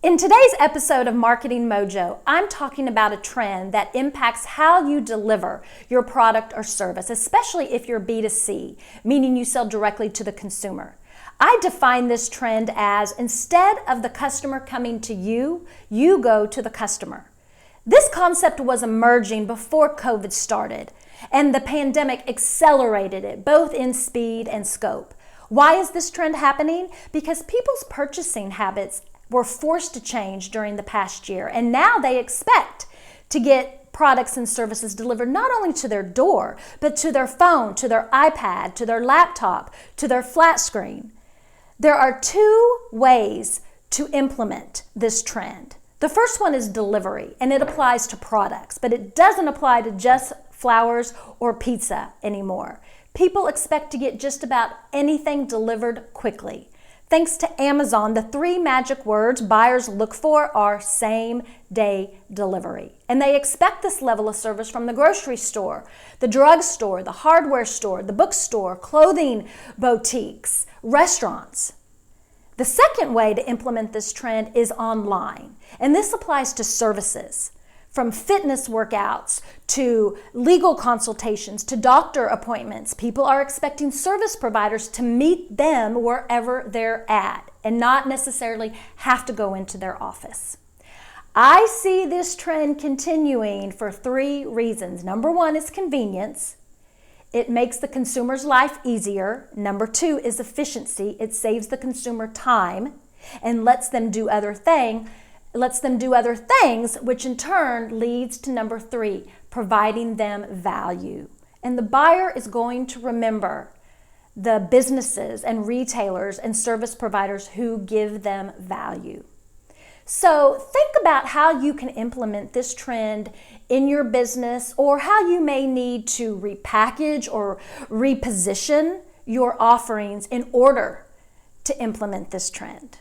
In today's episode of Marketing Mojo, I'm talking about a trend that impacts how you deliver your product or service, especially if you're B2C, meaning you sell directly to the consumer. I define this trend as instead of the customer coming to you, you go to the customer. This concept was emerging before COVID started, and the pandemic accelerated it, both in speed and scope. Why is this trend happening? Because people's purchasing habits were forced to change during the past year, and now they expect to get products and services delivered not only to their door, but to their phone, to their iPad, to their laptop, to their flat screen. There are two ways to implement this trend. The first one is delivery, and it applies to products, but it doesn't apply to just flowers or pizza anymore. People expect to get just about anything delivered quickly. Thanks to Amazon, the three magic words buyers look for are same-day delivery. And they expect this level of service from the grocery store, the drugstore, the hardware store, the bookstore, clothing boutiques, restaurants. The second way to implement this trend is online, and this applies to services. From fitness workouts to legal consultations to doctor appointments, people are expecting service providers to meet them wherever they're at and not necessarily have to go into their office. I see this trend continuing for three reasons. Number one is convenience. It makes the consumer's life easier. Number two is efficiency. It saves the consumer time and lets them do other things, which in turn leads to number three, providing them value. And the buyer is going to remember the businesses and retailers and service providers who give them value. So think about how you can implement this trend in your business, or how you may need to repackage or reposition your offerings in order to implement this trend.